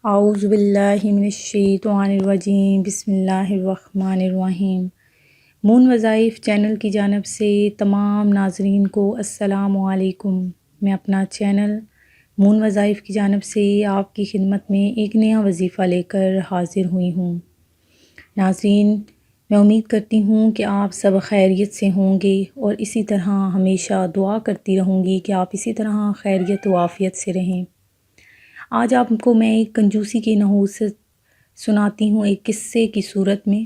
اعوذ باللہ من الشیطان الرجیم، بسم اللہ الرحمن الرحیم۔ مون وظائف چینل کی جانب سے تمام ناظرین کو السلام علیکم۔ میں اپنا چینل مون وظائف کی جانب سے آپ کی خدمت میں ایک نیا وظیفہ لے کر حاضر ہوئی ہوں۔ ناظرین، میں امید کرتی ہوں کہ آپ سب خیریت سے ہوں گے اور اسی طرح ہمیشہ دعا کرتی رہوں گی کہ آپ اسی طرح خیریت و عافیت سے رہیں۔ آج آپ کو میں ایک کنجوسی کی نحوست سناتی ہوں، ایک قصے کی صورت میں،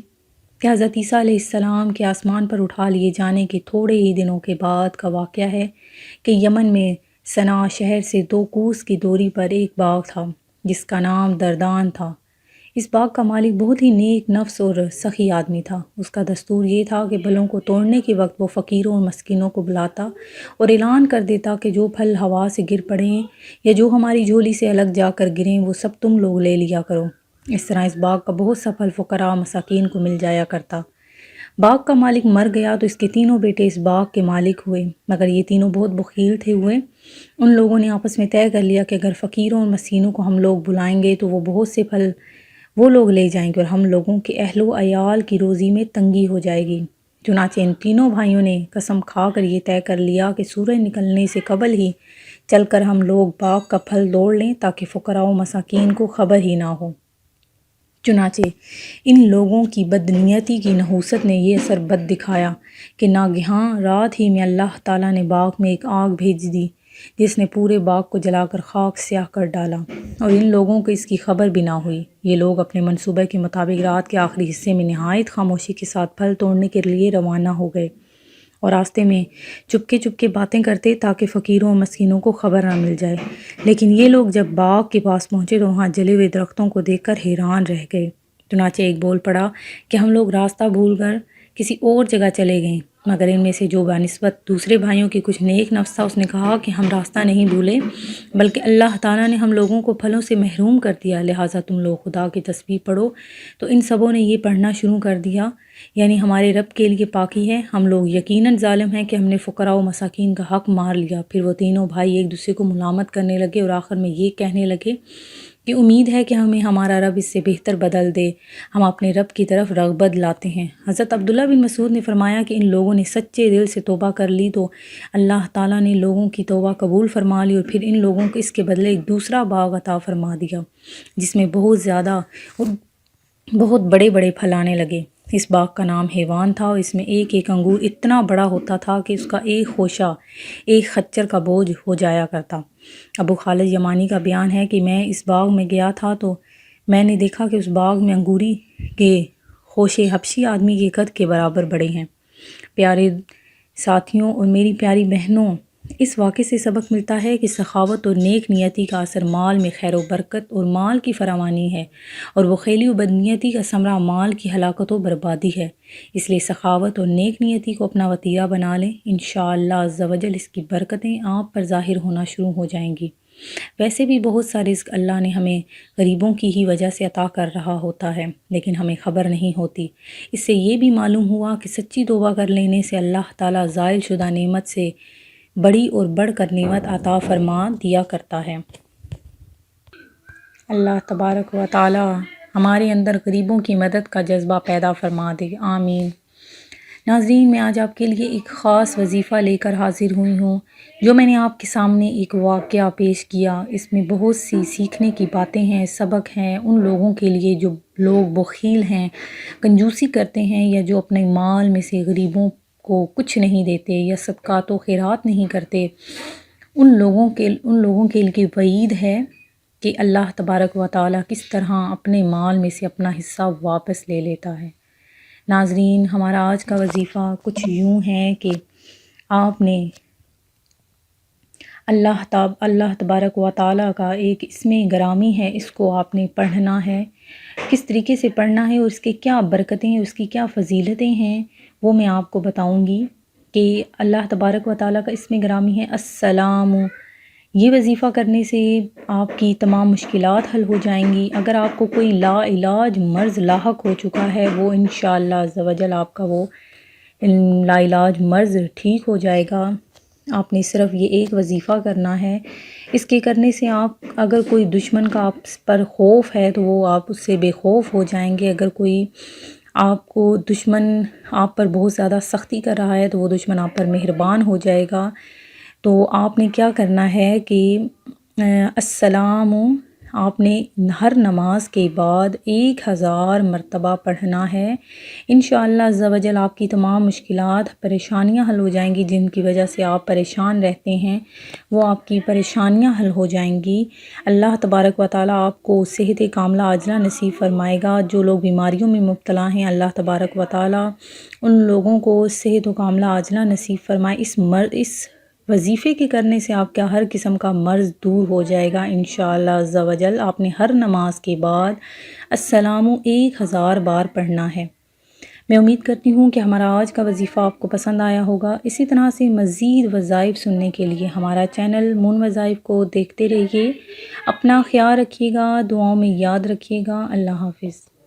کہ حضرت عیسیٰ علیہ السلام کے آسمان پر اٹھا لیے جانے کے تھوڑے ہی دنوں کے بعد کا واقعہ ہے کہ یمن میں صنعاء شہر سے 2 کوس کی دوری پر ایک باغ تھا جس کا نام دردان تھا۔ اس باغ کا مالک بہت ہی نیک نفس اور سخی آدمی تھا۔ اس کا دستور یہ تھا کہ پھلوں کو توڑنے کے وقت وہ فقیروں اور مسکینوں کو بلاتا اور اعلان کر دیتا کہ جو پھل ہوا سے گر پڑیں یا جو ہماری جھولی سے الگ جا کر گریں وہ سب تم لوگ لے لیا کرو۔ اس طرح اس باغ کا بہت سا پھل فقراء مساکین کو مل جایا کرتا۔ باغ کا مالک مر گیا تو اس کے تینوں بیٹے اس باغ کے مالک ہوئے، مگر یہ تینوں بہت بخیل ہوئے۔ ان لوگوں نے آپس میں طے کر لیا کہ اگر فقیروں اور مسکینوں کو ہم لوگ بلائیں گے تو وہ بہت سے پھل وہ لوگ لے جائیں گے اور ہم لوگوں کے اہل و عیال کی روزی میں تنگی ہو جائے گی۔ چنانچہ ان تینوں بھائیوں نے قسم کھا کر یہ طے کر لیا کہ سورج نکلنے سے قبل ہی چل کر ہم لوگ باغ کا پھل توڑ لیں تاکہ فقراء و مساکین کو خبر ہی نہ ہو۔ چنانچہ ان لوگوں کی بدنیتی کی نحوست نے یہ اثر بد دکھایا کہ ناگہاں رات ہی میں اللہ تعالیٰ نے باغ میں ایک آگ بھیج دی جس نے پورے باغ کو جلا کر خاک سیاہ کر ڈالا، اور ان لوگوں کو اس کی خبر بھی نہ ہوئی۔ یہ لوگ اپنے منصوبے کے مطابق رات کے آخری حصے میں نہایت خاموشی کے ساتھ پھل توڑنے کے لیے روانہ ہو گئے اور راستے میں چپکے باتیں کرتے تاکہ فقیروں اور مسکینوں کو خبر نہ مل جائے۔ لیکن یہ لوگ جب باغ کے پاس پہنچے تو وہاں جلے ہوئے درختوں کو دیکھ کر حیران رہ گئے۔ چنانچہ ایک بول پڑا کہ ہم لوگ راستہ بھول کر کسی اور جگہ چلے گئے، مگر ان میں سے جو بنسبت دوسرے بھائیوں کی کچھ نیک نفس تھا اس نے کہا کہ ہم راستہ نہیں بھولے بلکہ اللہ تعالیٰ نے ہم لوگوں کو پھلوں سے محروم کر دیا، لہٰذا تم لوگ خدا کی تسبیح پڑھو۔ تو ان سبوں نے یہ پڑھنا شروع کر دیا، یعنی ہمارے رب کے لیے پاکی ہے، ہم لوگ یقیناً ظالم ہیں کہ ہم نے فقراء و مساکین کا حق مار لیا۔ پھر وہ تینوں بھائی ایک دوسرے کو ملامت کرنے لگے اور آخر میں یہ کہنے لگے کہ امید ہے کہ ہمیں ہمارا رب اس سے بہتر بدل دے، ہم اپنے رب کی طرف رغبت لاتے ہیں۔ حضرت عبداللہ بن مسعود نے فرمایا کہ ان لوگوں نے سچے دل سے توبہ کر لی تو اللہ تعالیٰ نے لوگوں کی توبہ قبول فرما لی اور پھر ان لوگوں کو اس کے بدلے ایک دوسرا باغ عطا فرما دیا جس میں بہت زیادہ اور بہت بڑے بڑے پھل آنے لگے۔ اس باغ کا نام حیوان تھا اور اس میں ایک ایک انگور اتنا بڑا ہوتا تھا کہ اس کا ایک خوشہ ایک خچر کا بوجھ ہو جایا کرتا۔ ابو خالد یمانی کا بیان ہے کہ میں اس باغ میں گیا تھا تو میں نے دیکھا کہ اس باغ میں انگوری کے خوشے حبشی آدمی کے قد کے برابر بڑے ہیں۔ پیارے ساتھیوں اور میری پیاری بہنوں، اس واقعے سے سبق ملتا ہے کہ سخاوت اور نیک نیتی کا اثر مال میں خیر و برکت اور مال کی فراوانی ہے، اور بخیلی و بدنیتی کا ثمرہ مال کی ہلاکت و بربادی ہے۔ اس لیے سخاوت اور نیک نیتی کو اپنا وطیرہ بنا لیں، انشاءاللہ عز و جل اس کی برکتیں آپ پر ظاہر ہونا شروع ہو جائیں گی۔ ویسے بھی بہت سا رزق اللہ نے ہمیں غریبوں کی ہی وجہ سے عطا کر رہا ہوتا ہے، لیکن ہمیں خبر نہیں ہوتی۔ اس سے یہ بھی معلوم ہوا کہ سچی توبہ کر لینے سے اللہ تعالیٰ زائل شدہ نعمت سے بڑی اور بڑھ کر نعمت عطا فرما دیا کرتا ہے۔ اللہ تبارک و تعالیٰ ہمارے اندر غریبوں کی مدد کا جذبہ پیدا فرما دے، آمین۔ ناظرین، میں آج آپ کے لیے ایک خاص وظیفہ لے کر حاضر ہوئی ہوں جو میں نے آپ کے سامنے ایک واقعہ پیش کیا۔ اس میں بہت سی سیکھنے کی باتیں ہیں، سبق ہیں ان لوگوں کے لیے جو لوگ بخیل ہیں، کنجوسی کرتے ہیں، یا جو اپنے مال میں سے غریبوں کو کچھ نہیں دیتے یا صدقات و خیرات نہیں کرتے۔ ان لوگوں کے لیے وعید ہے کہ اللہ تبارک و تعالیٰ کس طرح اپنے مال میں سے اپنا حصہ واپس لے لیتا ہے۔ ناظرین، ہمارا آج کا وظیفہ کچھ یوں ہے کہ آپ نے اللہ تبارک و تعالیٰ کا ایک اسم گرامی ہے، اس کو آپ نے پڑھنا ہے۔ کس طریقے سے پڑھنا ہے اور اس کے کیا برکتیں ہیں، اس کی کیا فضیلتیں ہیں، وہ میں آپ کو بتاؤں گی۔ کہ اللہ تبارک و تعالیٰ کا اسم گرامی ہے السلام۔ یہ وظیفہ کرنے سے آپ کی تمام مشکلات حل ہو جائیں گی۔ اگر آپ کو کوئی لا علاج مرض لاحق ہو چکا ہے، وہ انشاءاللہ عز و جل آپ کا وہ لا علاج مرض ٹھیک ہو جائے گا۔ آپ نے صرف یہ ایک وظیفہ کرنا ہے اس کے کرنے سے آپ اگر کوئی دشمن کا آپ پر خوف ہے تو وہ آپ اس سے بے خوف ہو جائیں گے، اگر کوئی آپ کو دشمن آپ پر بہت زیادہ سختی کر رہا ہے تو وہ دشمن آپ پر مہربان ہو جائے گا۔ تو آپ نے کیا کرنا ہے کہ السلام آپ نے ہر نماز کے بعد 1000 مرتبہ پڑھنا ہے۔ انشاءاللہ عز و جل آپ کی تمام مشکلات، پریشانیاں حل ہو جائیں گی، جن کی وجہ سے آپ پریشان رہتے ہیں وہ آپ کی پریشانیاں حل ہو جائیں گی۔ اللہ تبارک و تعالیٰ آپ کو صحت کاملہ عاجلہ نصیب فرمائے گا۔ جو لوگ بیماریوں میں مبتلا ہیں اللہ تبارک و تعالیٰ ان لوگوں کو صحت و کاملہ عاجلہ نصیب فرمائے۔ اس وظیفے کے کرنے سے آپ کا ہر قسم کا مرض دور ہو جائے گا انشاءاللہ عز و جل۔ آپ نے ہر نماز کے بعد السلام 1000 بار پڑھنا ہے۔ میں امید کرتی ہوں کہ ہمارا آج کا وظیفہ آپ کو پسند آیا ہوگا۔ اسی طرح سے مزید وظائف سننے کے لیے ہمارا چینل مون وظائف کو دیکھتے رہیے۔ اپنا خیال رکھیے گا، دعاؤں میں یاد رکھیے گا۔ اللہ حافظ۔